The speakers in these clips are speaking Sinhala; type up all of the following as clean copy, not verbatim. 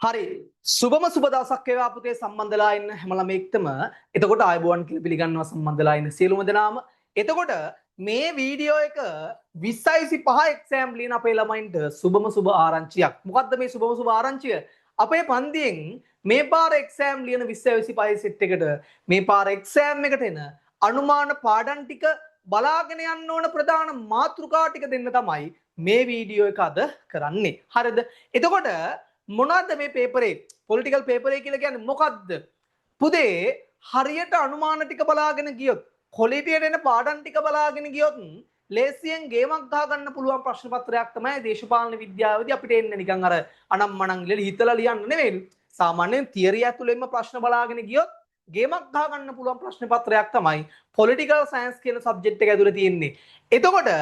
හරි සුබම සුබ දවසක් වේවා පුතේ සම්බන්ධලා ඉන්න හැම ළමෙක්ටම එතකොට ආයුබෝවන් කියලා පිළිගන්නවා සම්බන්ධලා ඉන්න සියලුම දෙනාම එතකොට මේ වීඩියෝ එක 2025 එක්සෑම් ලියන අපේ ළමයින්ට සුබම සුබ ආරංචියක් මොකද්ද මේ සුබම සුබ ආරංචිය අපේ පන්තියෙන් මේ පාර එක්සෑම් ලියන 2025 සෙට් එකට මේ පාර එක්සෑම් එකට එන අනුමාන පාඩම් ටික බලාගෙන යන්න ඕන ප්‍රධාන මාතෘකා ටික දෙන්න තමයි මේ වීඩියෝ එක අද කරන්නේ හරිද එතකොට මොනවද මේ පේපරේ පොලිටිකල් පේපරේ කියලා කියන්නේ මොකද්ද පුතේ හරියට අනුමාන ටික බලාගෙන ගියොත් කොලිටියට එන පාඩම් ටික බලාගෙන ගියොත් ලේසියෙන් ගේමක් ගහ ගන්න පුළුවන් ප්‍රශ්න පත්‍රයක් තමයි දේශපාලන විද්‍යාවේදී අපිට එන්නේ නිකන් අර අනම්මනම් ඉලලි හිතලා ලියන්න නෙවෙයි සාමාන්‍යයෙන් තියරි ඇතුළෙන්ම ප්‍රශ්න බලාගෙන ගියොත් ගේමක් ගහ ගන්න පුළුවන් ප්‍රශ්න පත්‍රයක් තමයි පොලිටිකල් සයන්ස් කියන සබ්ජෙක්ට් එක ඇතුළේ තියෙන්නේ එතකොට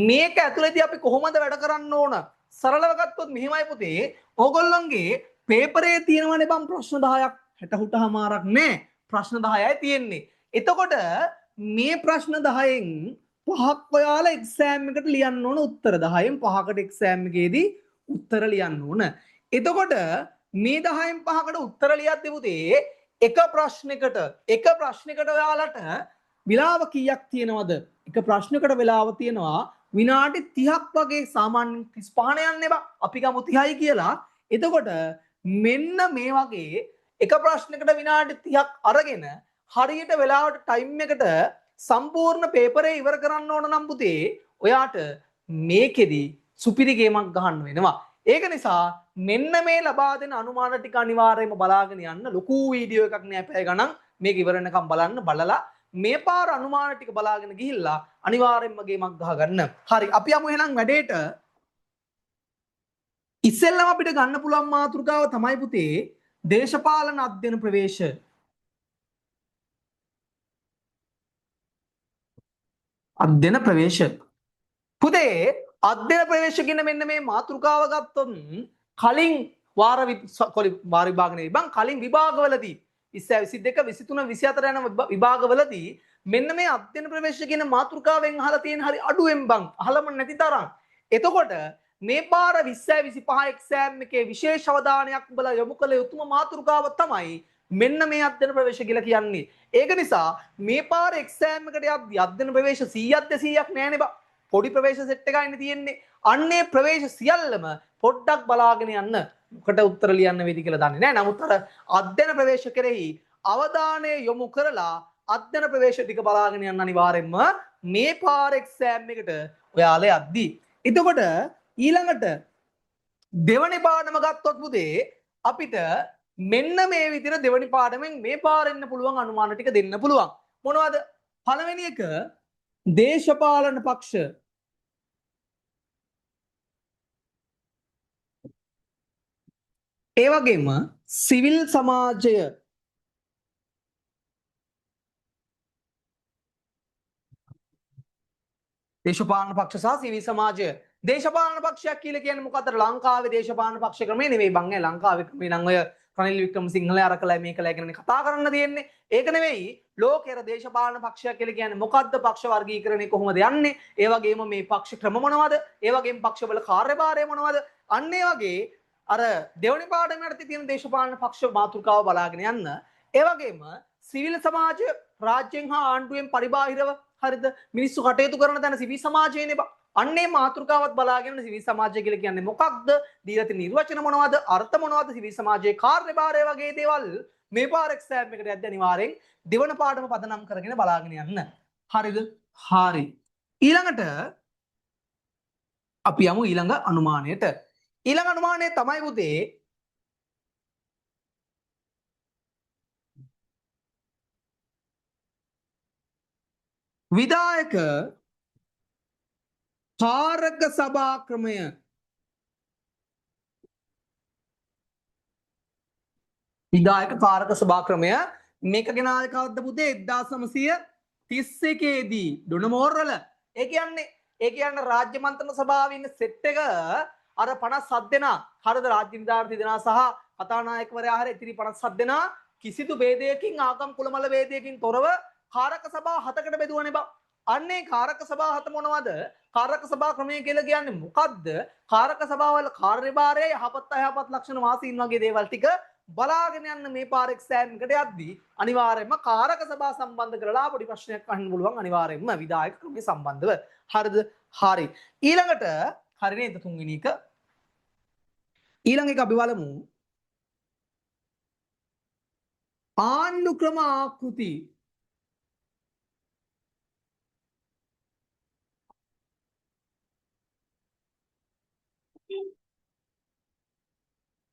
මේක ඇතුළේදී අපි කොහොමද වැඩ කරන්න ඕන සරලව ගත්තොත් මෙහිමයි පුතේ ඕගොල්ලන්ගේ පේපරේ තියෙනවනේ බම් ප්‍රශ්න 10ක් 60 හුටමාරක් නෑ ප්‍රශ්න 10යි තියෙන්නේ. එතකොට මේ ප්‍රශ්න 10න් පහක් ඔයාලා එක්සෑම් එකට ලියන්න ඕන උත්තර 10න් 5කට එක්සෑම් එකේදී උත්තර ලියන්න ඕන. එතකොට මේ 10න් 5කට උත්තර ලියද්දී පුතේ එක ප්‍රශ්නයකට ඔයාලට විලාව කීයක් තියෙනවද? එක ප්‍රශ්නයකට වෙලාව තියෙනවා විනාඩි 30ක් වගේ සාමාන්‍ය 35 යන්න එපා. අපි ගමු 30යි කියලා. එතකොට මෙන්න මේ වගේ එක ප්‍රශ්නයකට විනාඩි 30ක් අරගෙන හරියට වෙලාවට ටයිම් එකට සම්පූර්ණ පේපරේ ඉවර කරන්න ඕන නම් පුතේ ඔයාට මේකෙදි සුපිරි ගේමක් ගහන්න වෙනවා. ඒක නිසා මෙන්න මේ ලබා දෙන අනුමාන ටික අනිවාර්යයෙන්ම බලාගෙන යන්න. ලොකු වීඩියෝ එකක් නෑ පැය ගණන්. මේක ඉවර වෙනකම් බලලා මේ පාර අනුමාන ටික බලාගෙන ගිහිල්ලා අනිවාර්යෙන්ම ගේමක් ගහගන්න. හරි අපි යමු එහෙනම් වැඩේට. ඉස්සෙල්ලම අපිට ගන්න පුළුවන් මාතෘකාව තමයි පුතේ දේශපාලන අධ්‍යයන ප්‍රවේශ. අධ්‍යයන ප්‍රවේශ. පුතේ අධ්‍යයන ප්‍රවේශ කියන මෙන්න මේ මාතෘකාව ගත්තොත් කලින් වාර විභාග නෙවෙයි බං කලින් විභාගවලදී 22 23 24 යන විභාගවලදී මෙන්න මේ අධ්‍යයන ප්‍රවේශ කියන මාතෘකාවෙන් අහලා තියෙන හරි අඩුවෙන් බං අහලම නැති තරම්. එතකොට මේ පාර 2025 එක්සෑම් එකේ විශේෂ අවධානයක් උඹලා යොමු කළ යුතුම මාතෘකාව තමයි මෙන්න මේ අධ්‍යයන ප්‍රවේශ කියලා කියන්නේ. ඒක නිසා මේ පාර එක්සෑම් එකට යද්දී අධ්‍යයන ප්‍රවේශ 100ක් 200ක් නෑනේ බං. පොඩි ප්‍රවේශ සෙට් එකයි තියෙන්නේ. අන්නේ ප්‍රවේශ සියල්ලම පොඩ්ඩක් බලාගෙන යන්න. මොකට උත්තර ලියන්න වේවි කියලා දන්නේ නැහැ. නමුත් අර අධ්‍යයන ප්‍රවේශ කෙරෙහි අවධානය යොමු කරලා අධ්‍යයන ප්‍රවේශ ටික බලාගෙන යන්න අනිවාර්යෙන්ම මේ පාර එක්සෑම් එකට ඔයාලා යද්දී. එතකොට ඊළඟට දෙවනි පාඩම ගත්තොත් පුතේ අපිට මෙන්න මේ විදිහට දෙවනි පාඩමෙන් මේ පාර එන්න පුළුවන් අනුමාන ටික දෙන්න පුළුවන්. මොනවද? පළවෙනි එක දේශපාලන පක්ෂ ඒ වගේම සිවිල් සමාජය දේශපාලන පක්ෂ සහ සිවිල් සමාජය දේශපාලන පක්ෂයක් කියලා කියන්නේ මොකද්ද? ලංකාවේ දේශපාලන පක්ෂ ක්‍රමය නෙවෙයි බං. ලංකාවේ ක්‍රමේ නම් ඔය රනිල් වික්‍රමසිංහල අරකලා මේකලා ගැන කතා කරන්න තියෙන්නේ. ඒක නෙවෙයි. ලෝකයේ දේශපාලන පක්ෂයක් කියලා කියන්නේ මොකද්ද? පක්ෂ වර්ගීකරණය කොහොමද යන්නේ? ඒ වගේම මේ පක්ෂ ක්‍රම මොනවද? ඒ වගේම පක්ෂවල කාර්යභාරය මොනවද? අන්න ඒ වගේ අර දෙවනි පාඩමේ යටතේ තියෙන දේශපාලන පක්ෂ මාතෘකාව බලාගෙන යන්න. ඒ වගේම සිවිල් සමාජය රාජ්‍යයෙන් හා ආණ්ඩුවෙන් පරිබාහිරව හරිද මිනිස්සු කටයුතු කරන තැන සිවිල් සමාජයනේ බා. අන්නේ මාතෘකාවත් බලාගෙන සිවිල් සමාජය කියලා කියන්නේ මොකක්ද? දීලා තියෙන නිර්වචන මොනවද? අර්ථ මොනවද? සිවිල් සමාජයේ කාර්යභාරය වගේ දේවල් මේ පාර එක්සෑම් එකට යද්දී අනිවාර්යෙන් දෙවන පාඩම පදනම් කරගෙන බලාගෙන යන්න. හරිද? හරි. ඊළඟට අපි යමු ඊළඟ අනුමානයට. ඊළඟ අනුමානය තමයි පුතේ විධායක කාරක සභා ක්‍රමය. විධායක කාරක සභා ක්‍රමය මේක ගෙනාවේ කවද්ද පුතේ 1931 දී ඩොනමෝර්වල. ඒ කියන්නේ රාජ්‍ය මන්ත්‍රණ සභාවේ ඉන්න සෙට් එක අර 57 දෙනා හරිද රාජ්‍ය නිලධාරී දෙනා සහ කතානායකවරයා හරිය ඉතිරි 57 දෙනා කිසිදු ભેදයකින් ආගම් කුලමල ભેදයකින් තොරව කාරක සභා 7කට බෙදුවනේ බා. අන්නේ කාරක සභා හත මොනවද? කාරක සභා ක්‍රමය කියලා කියන්නේ මොකද්ද? කාරක සභාවල කාර්යභාරය යහපත් අයහපත් ලක්ෂණ වාසීන් වගේ දේවල් ටික බලාගෙන යන්න මේ පාර එක්සෑම් එකට යද්දී අනිවාර්යයෙන්ම කාරක සභා සම්බන්ධ කරලා පොඩි ප්‍රශ්නයක් අහන්න පුළුවන් අනිවාර්යයෙන්ම විධායක ක්‍රමයේ සම්බන්ධව. හරිද? හරි. ඊළඟට හරි නේද තුන්වෙනි එක? ඊළඟ එක අපි බලමු ආණ්ඩු ක්‍රම ආකෘති.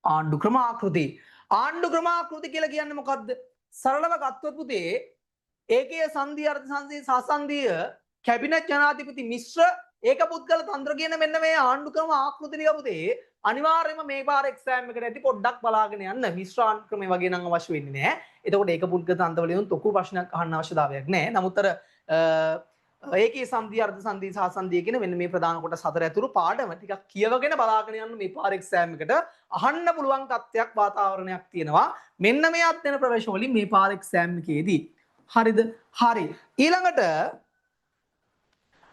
ආණ්ඩු ක්‍රම ආකෘති. ආණ්ඩු ක්‍රම ආකෘති කියලා කියන්නේ මොකද්ද? සරලව ගත්තොත් පුතේ ඒකීය සංධිය අර්ථ සංධිය සාසන්ධිය කැබිනට් ජනාධිපති මිශ්‍ර ඒක පුද්ගල තන්ත්‍ර කියන මෙන්න මේ ආණ්ඩු ක්‍රම ආකෘති ටික පුතේ අනිවාර්යයෙන්ම මේ පාර එක්සෑම් එකට ඇති පොඩ්ඩක් බලාගෙන යන්න. මිශ්‍ර ආණ්ඩු ක්‍රමය වගේ නම් අවශ්‍ය වෙන්නේ නැහැ. එතකොට ඒක පුද්ගල තන්ත්‍ර වලින් තොකු ප්‍රශ්නයක් අහන්න අවශ්‍යතාවයක් නැහැ. නමුත් ඒකේ සංධිය අර්ථ සංධිය සහ සංධිය කියන මෙන්න මේ ප්‍රධාන කොටස් හතර ඇතුළු පාඩම ටිකක් කියවගෙන බලාගෙන යන්න මේ පාර එක්සෑම් එකට අහන්න පුළුවන් තත්ත්වයක් වාතාවරණයක් තියෙනවා. මෙන්න මේ අධ්‍යයන ප්‍රවේශ වලින් මේ පාර එක්සෑම් එකේදී. හරිද? හරි. ඊළඟට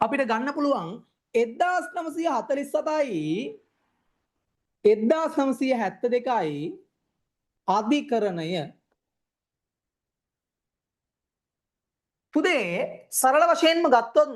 අපිට ගන්න පුළුවන් 1947යි 1972යි අධිකරණය. පුතේ සරල වශයෙන්ම ගත්තොත්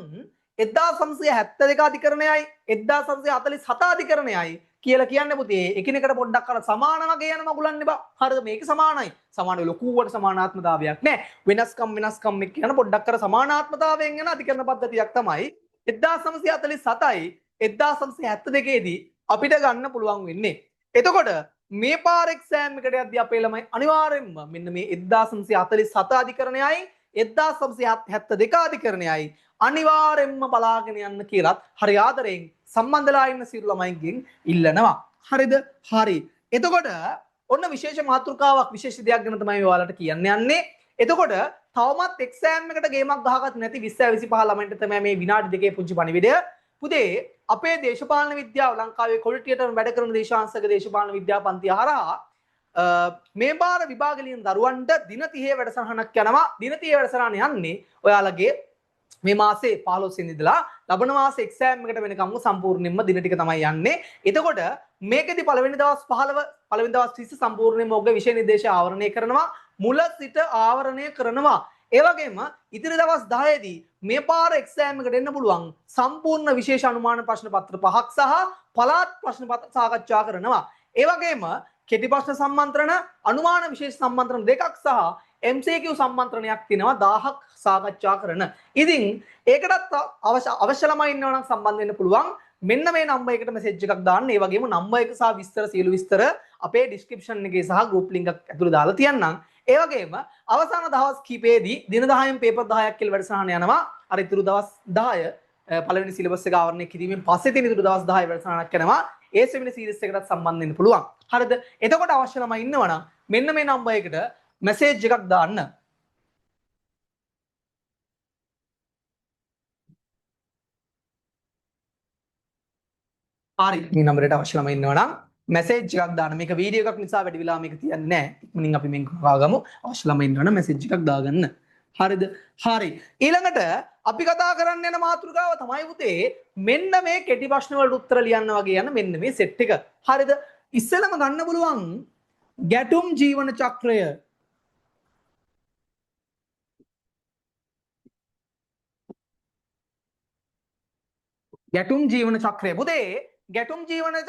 1972 අධිකරණයයි 1947 අධිකරණයයි කියලා කියන්නේ පුතේ එකිනෙකට පොඩ්ඩක් අර සමාන වගේ යන මගුලන්නේ බා. හරිද? මේක සමානයි. සමාන ලොකුවට සමානාත්මතාවයක් නැහැ. වෙනස්කම් එක්ක යන පොඩ්ඩක් අර සමානාත්මතාවයෙන් යන අධිකරණ පද්ධතියක් තමයි 1947යි 1972 දී අපිට ගන්න පුළුවන් වෙන්නේ. එතකොට මේ පාර එක්සෑම් එකට යද්දී අපේ ළමයි අනිවාර්යෙන්ම මෙන්න මේ 1947 අධිකරණයයි 1972 අධිකරණයයි අනිවාර්යෙන්ම බලාගෙන යන්න කියලාත් හරි ආදරයෙන් සම්බන්ධලා ඉන්න සියලු ළමයින්ගෙන් ඉල්ලනවා. හරිද? හරි. එතකොට ඔන්න විශේෂ මාතෘකාවක් විශේෂ දෙයක් ගැන තමයි ඔයාලට කියන්න යන්නේ. එතකොට තවමත් එක්සෑම් එකට ගේමක් ගහගත් නැති 20 25 ළමයින්ට තමයි මේ විනාඩි දෙකේ පුංචි පණිවිඩය. පුතේ අපේ දේශපාලන විද්‍යාව ලංකාවේ කොලිටියටම වැඩ කරන දේශාංශක දේශපාලන විද්‍යා පන්තිය හරහා මේ බාර විභාගලින් දරුවන්ට දින 30 වැඩසටහනක් යනවා. දින 30 වැඩසටහන යන්නේ ඔයාලගේ මේ මාසේ 15 වෙනිදා ඉඳලා ලබන මාසේ එක්සෑම් එකට වෙනකම් සම්පූර්ණයෙන්ම දින ටික තමයි යන්නේ. එතකොට මේකෙදි පළවෙනි දවස් 15 පළවෙනි දවස් 20 සම්පූර්ණයෙන්ම ඔබගේ විෂය නිර්දේශය ආවරණය කරනවා. මුල සිට ආවරණය කරනවා. ඒ වගේම ඉතිරි දවස් 10 දී මේ පාර එක්සෑම් එකට එන්න පුළුවන් සම්පූර්ණ විශේෂ අනුමාන ප්‍රශ්න පත්‍ර 5ක් සහ පළාත් ප්‍රශ්න පත්‍ර සාකච්ඡා කරනවා. ඒ වගේම කෙටි ප්‍රශ්න සම්මන්ත්‍රණ අනුමාන විශේෂ සම්මන්ත්‍රණ දෙකක් සහ MCQ සම්මන්ත්‍රණයක් තියෙනවා 1000ක් සාකච්ඡා කරන. ඉතින් ඒකටත් අවශ්‍ය ළමයි ඉන්නවා නම් සම්බන්ධ වෙන්න පුළුවන්. මෙන්න මේ නම්බර් එකට මෙසේජ් එකක් දාන්න. ඒ වගේම නම්බර් එක සහ විස්තර සියලු විස්තර අපේ ඩිස්ක්‍රිප්ෂන් එකේ සහ ගෲප් ලින්ක් එක ඇතුළේ දාලා තියන්නම්. ඒ වගේම අවසාන දවස් කිහිපෙදී දින 10න් පේපර් 10ක් කියලා වැඩසටහන යනවා. අර ඉතුරු දවස් 10 පළවෙනි සිලබස් එක ආවරණය කිරීමෙන් පස්සේ තියෙන ඉතුරු දවස් 10 වැඩසටහනක් යනවා. ඒ සෙමිනර් සීරීස් එකකට සම්බන්ධ වෙන්න පුළුවන්. හරිද? එතකොට අවශ්‍ය ළමයි ඉන්නවනම් මෙන්න මේ නම්බර් එකට මෙසේජ් එකක් දාන්න. හරි. මේ නම්බරයට අවශ්‍ය ළමයි ඉන්නවනම් මෙසේජ් එකක් දාන්න. මේක වීඩියෝ එකක් නිසා වැඩි වෙලා මේක තියන්නේ නැහැ. ඉක්මනින් අපි මේක හොයාගමු. අවශ්‍ය ළමයි ඉන්නවනම් මෙසේජ් එකක් දාගන්න. හරිද? හරි. ඊළඟට අපි කතා කරන්න යන මාතෘකාව තමයි පුතේ මෙන්න මේ කෙටි ප්‍රශ්න වලට උත්තර ලියන්න වගේ යන මෙන්න මේ සෙට් එක. හරිද? ඉස්සෙල්ලම ගන්න පුළුවන් ගැටුම් ජීවන චක්‍රය. ගැටුම් ජීවන චක්‍රය. පුතේ ගැටුම් ජීවන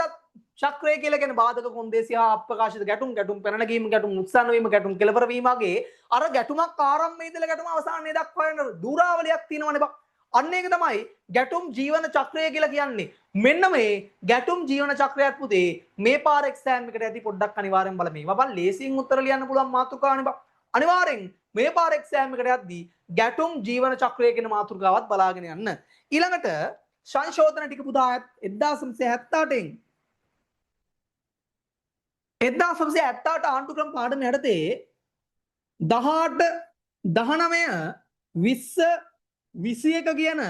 චක්‍රය කියලා කියන බාධක කොන්දේසි හා අප්‍රකාශිත ගැටුම් පැන නැගීම ගැටුම් උත්සන්න වීම ගැටුම් කෙලවර වීම වගේ අර ගැටුමක් ආරම්භයේ ඉඳලා ගැටුම අවසානයේ දක්වා යන දූරාවලියක් තියෙනවනේ බා. අන්න ඒක තමයි ගැටුම් ජීවන චක්‍රය කියලා කියන්නේ. මෙන්න මේ ගැටුම් ජීවන චක්‍රයක් පුතේ මේ පාර එක්සෑම් එකට ඇති පොඩ්ඩක් අනිවාර්යෙන් බලන්න. මේවා බල ලේසියෙන් උත්තර ලියන්න පුළුවන් මාතෘකාවනේ බා. අනිවාර්යෙන් මේ පාර එක්සෑම් එකට යද්දී ගැටුම් ජීවන චක්‍රය කියන මාතෘකාවත් බලාගෙන යන්න. ඊළඟට සංශෝධන ටික පුතා 1978න් 1978 ආණ්ඩු ක්‍රම පාඩම යටතේ 18 19 20 21 කියන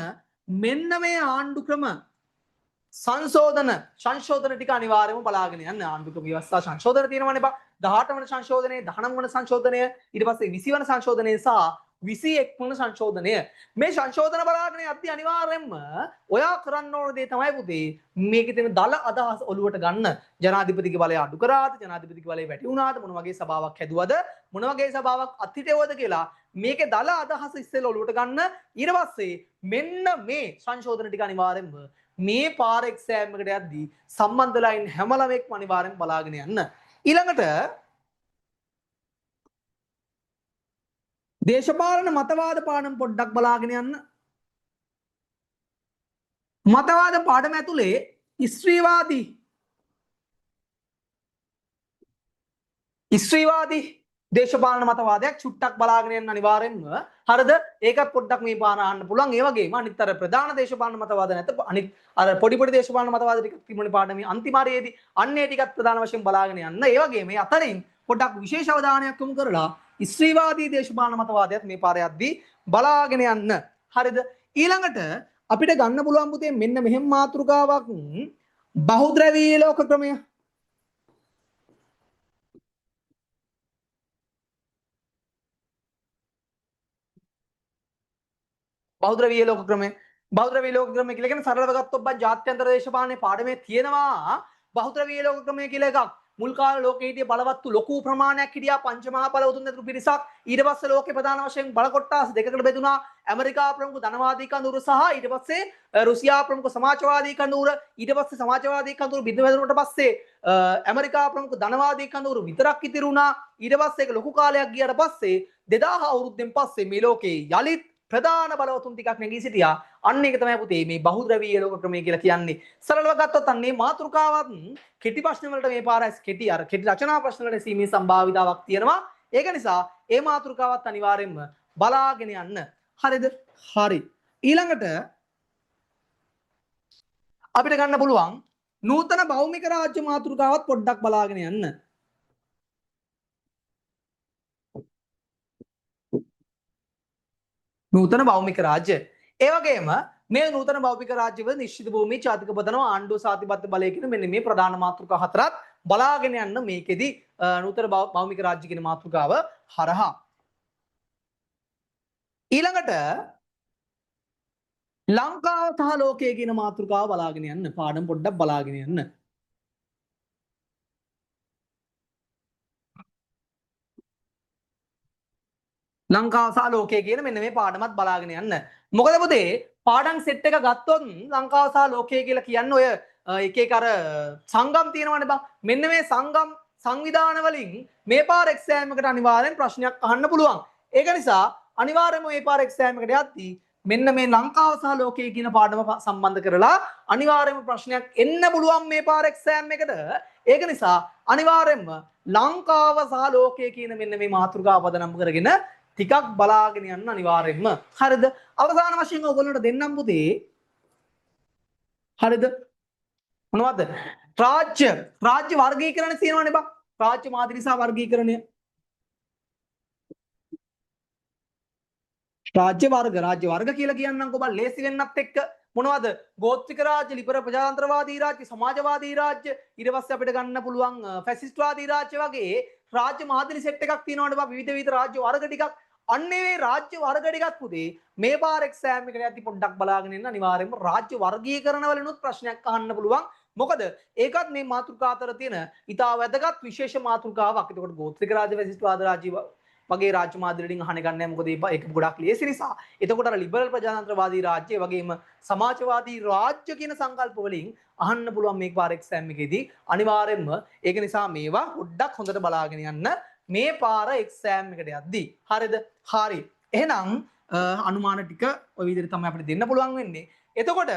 මෙන්න මේ ආණ්ඩු ක්‍රම සංශෝධන ටික අනිවාර්යයෙන්ම බලාගෙන යන්න. ආණ්ඩු ක්‍රම ව්‍යවස්ථා සංශෝධන තියෙනවනේ බා. 18 වන සංශෝධනය 19 වන සංශෝධනය ඊට පස්සේ 20 වන සංශෝධනය සහ 21 වන සංශෝධනය. මේ සංශෝධන බලාගෙන යද්දී අනිවාර්යයෙන්ම ඔයා කරන්න ඕන දේ තමයි පුතේ මේකේ තියෙන දල අදහස් ඔලුවට ගන්න. ජනාධිපතිගේ බලය අඩු කරාද, ජනාධිපතිගේ බලය වැඩි වුණාද, මොන වගේ සභාවක් හැදුවද, මොන වගේ සභාවක් අත්හිටුවද කියලා මේකේ දල අදහස් ඉස්සෙල්ලා ඔලුවට ගන්න. ඊට පස්සේ මෙන්න මේ සංශෝධන ටික අනිවාර්යෙන්ම මේ පාර එක්සෑම් එකට යද්දී සම්බන්ධලා ඉන්න හැම ළමෙක්ම අනිවාර්යෙන් බලාගෙන යන්න. ඊළඟට දේශපාලන මතවාද පාඩම් පොඩ්ඩක් බලාගෙන යන්න. මතවාද පාඩම ඇතුලේ ස්ත්‍රීවාදී දේශපාලන මතවාදයක් චුට්ටක් බලාගෙන යන්න අනිවාර්යෙන්ම. හරිද? ඒකත් පොඩ්ඩක් මේ පාර අහන්න පුළුවන්. ඒ වගේම අනිත් අර ප්‍රධාන දේශපාලන මතවාද නැත අනිත් අර පොඩි දේශපාලන මතවාද ටිකක් තිබුණේ පාඩමේ අන්තිම හරියේදී අන්න ඒ ටිකත් ප්‍රධාන වශයෙන් බලාගෙන යන්න. ඒ වගේම මේ අතරින් පොඩ්ඩක් විශේෂ අවධානයක් යොමු කරලා ස්ත්‍රීවාදී දේශපාලන මතවාදයත් මේ පාර යද්දී බලාගෙන යන්න. හරිද? ඊළඟට අපිට ගන්න පුළුවන් පුතේ මෙන්න මෙහෙම මාතෘකාවක් බහුද්‍රවීය ලෝක ක්‍රමය. බහුද්‍රවීය ලෝක ක්‍රමය. බහුද්‍රවීය ලෝක ක්‍රමය කියලා කියන්නේ සරලව ගත්තොත් බං ජාත්‍යන්තර දේශපාලනේ පාඩමේ තියෙනවා බහුද්‍රවීය ලෝක ක්‍රමය කියලා එකක්. මුල් කාලේ ලෝකයේ හිටිය බලවත්තු ලොකු ප්‍රමාණයක් හිටියා පංචමහා බලවතුන් ඇතුළු පිරිසක්. ඊට පස්සේ ලෝකේ ප්‍රධාන වශයෙන් බල කොට්ටාස දෙකකට බෙදුනා. ඇමරිකා ප්‍රමුඛ ධනවාදී කඳවුර සහ ඊට පස්සේ රුසියා ප්‍රමුඛ සමාජවාදී කඳවුර. ඊට පස්සේ සමාජවාදී කඳවුර බිඳ වැදුනට පස්සේ ඇමරිකා ප්‍රමුඛ ධනවාදී කඳවුර විතරක් ඉතිරි වුණා. ඊට පස්සේ ඒක ලොකු කාලයක් ගියාට පස්සේ 2000 අවුරුද්දෙන් පස්සේ මේ ලෝකේ යලිත් ප්‍රධාන බලවතුන් ටිකක් නැගී සිටියා. අන්න ඒක තමයි පුතේ මේ බහුද්‍රවීය ලෝක ක්‍රමය කියලා කියන්නේ. සරලව ගත්තොත් අන්නේ මාතෘකාවත් කෙටි ප්‍රශ්න වලට මේ පාර කෙටි රචනා ප්‍රශ්න වලට සීමීත සම්භාවිතාවක් තියෙනවා. ඒක නිසා මේ මාතෘකාවත් අනිවාර්යයෙන්ම බලාගෙන යන්න. හරිද? හරි. ඊළඟට අපිට ගන්න පුළුවන් නූතන භෞමික රාජ්‍ය මාතෘකාවත් පොඩ්ඩක් බලාගෙන යන්න. නූතන භෞමික රාජ්‍ය. ඒ වගේම මේ නූතන භෞමික රාජ්‍යවල නිශ්චිත භූමි ජාතික පදනම ආණ්ඩුව සාතිපත්‍ය බලය කියන මෙන්න මේ ප්‍රධාන මාතෘකා හතරත් බලාගෙන යන්න මේකෙදි නූතන භෞමික රාජ්‍ය කියන මාතෘකාව හරහා. ඊළඟට ලංකාව සහ ලෝකය කියන මාතෘකාව බලාගෙන යන්න. පාඩම් පොඩ්ඩක් බලාගෙන යන්න. ලංකාව සහ ලෝකය කියන මෙන්න මේ පාඩමත් බලාගෙන යන්න. මොකද පුතේ පාඩම් සෙට් එක ගත්තොත් ලංකාව සහ ලෝකය කියලා කියන්නේ ඔය එක එක අර සංගම් තියෙනවනේ බං. මෙන්න මේ සංගම් සංවිධාන වලින් මේ පාර එක්සෑම් එකට අනිවාර්යෙන් ප්‍රශ්නයක් අහන්න පුළුවන්. ඒක නිසා අනිවාර්යයෙන්ම මේ පාර එක්සෑම් එකට යද්දී මෙන්න මේ ලංකාව සහ ලෝකය කියන පාඩම සම්බන්ධ කරලා අනිවාර්යයෙන්ම ප්‍රශ්නයක් එන්න පුළුවන් මේ පාර එක්සෑම් එකට. ඒක නිසා අනිවාර්යයෙන්ම ලංකාව සහ ලෝකය කියන මෙන්න මේ මාතෘකාව පදනම් කරගෙන ටිකක් බලාගෙන යන්න අනිවාර්යයෙන්ම. හරිද? අවසාන වශයෙන් ඔයගොල්ලන්ට දෙන්නම් පුතේ. හරිද? මොනවද? රාජ්‍ය වර්ගීකරණය තියෙනවනේ බං. රාජ්‍ය මාදිරි සහ වර්ගීකරණය. රාජ්‍ය වර්ග කියලා කියන්නම්කෝ බං ලේසි වෙන්නත් එක්ක මොනවද? ගෝත්‍රික රාජ්‍ය, ලිබරල් ප්‍රජාතන්ත්‍රවාදී රාජ්‍ය, සමාජවාදී රාජ්‍ය, ඊට පස්සේ අපිට ගන්න පුළුවන් ෆැසිස්ට්වාදී රාජ්‍ය වගේ රාජ්‍ය මාදිරි සෙට් එකක් තියෙනවනේ බං විවිධ රාජ්‍ය වර්ග ටිකක්. අන්නේ මේ රාජ්‍ය වර්ග ටිකක් පුතේ මේ පාර එක්සෑම් එකට යද්දි පොඩ්ඩක් බලාගෙන ඉන්න අනිවාර්යයෙන්ම රාජ්‍ය වර්ගීකරණ වලිනුත් ප්‍රශ්නයක් අහන්න පුළුවන්. මොකද ඒකත් මේ මාතෘකා අතර තියෙන ඉතා වැදගත් විශේෂ මාතෘකාවක්. එතකොට ගෝත්‍රික රාජ්‍ය, ෆැසිස්ට්වාද රාජ්‍ය වගේ රාජ්‍ය මාදිරි වලින් අහන්න ගන්නෑ. මොකද ඒක ගොඩක් ලේසි නිසා. එතකොට අර ලිබරල් ප්‍රජාතන්ත්‍රවාදී රාජ්‍ය වගේම සමාජවාදී රාජ්‍ය කියන සංකල්ප වලින් අහන්න පුළුවන් මේ පාර එක්සෑම් එකේදී අනිවාර්යයෙන්ම. ඒක නිසා මේවා පොඩ්ඩක් හොඳට බලාගෙන යන්න මේ පාර එක්සෑම් එකට යද්දී. හරිද? හරි. එහෙනම් අනුමාන ටික ඔය විදිහට තමයි අපිට දෙන්න පුළුවන් වෙන්නේ. එතකොට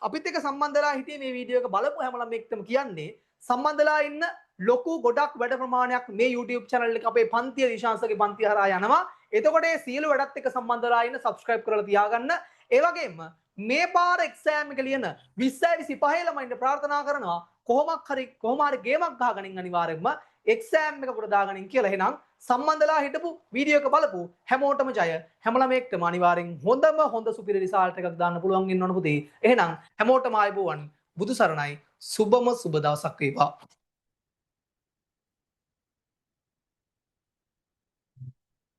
අපිත් එක්ක සම්බන්ධලා හිටියේ මේ වීඩියෝ එක බලපු හැම ළමෙක්ටම කියන්නේ සම්බන්ධලා ඉන්න ලොකු ගොඩක් වැඩ ප්‍රමාණයක් මේ YouTube channel එක අපේ පන්තිය දිශාංශගේ පන්තිය හරහා යනවා. එතකොට මේ සියලු වැඩත් එක්ක සම්බන්ධලා ඉන්න subscribe කරලා තියාගන්න. ඒ වගේම මේ පාර එක්සෑම් එක ලියන 20 25 ළමයින්ට ප්‍රාර්ථනා කරනවා කොහොම හරි ගේමක් ගහගනින් අනිවාර්යයෙන්ම එක්සෑම් එක කොට දාගනින් කියලා. එහෙනම් සම්බන්ධලා හිටපු වීඩියෝ එක බලපු හැමෝටම ජය. හැම ළමයෙක්ටම අනිවාර්යෙන් හොඳ සුපිරි රිසල්ට් එකක් දාන්න පුළුවන් වෙන්න ඕන පුතේ. එහෙනම් හැමෝටම ආයුබෝවන්. බුදු සරණයි. සුබම සුබ දවසක් වේවා.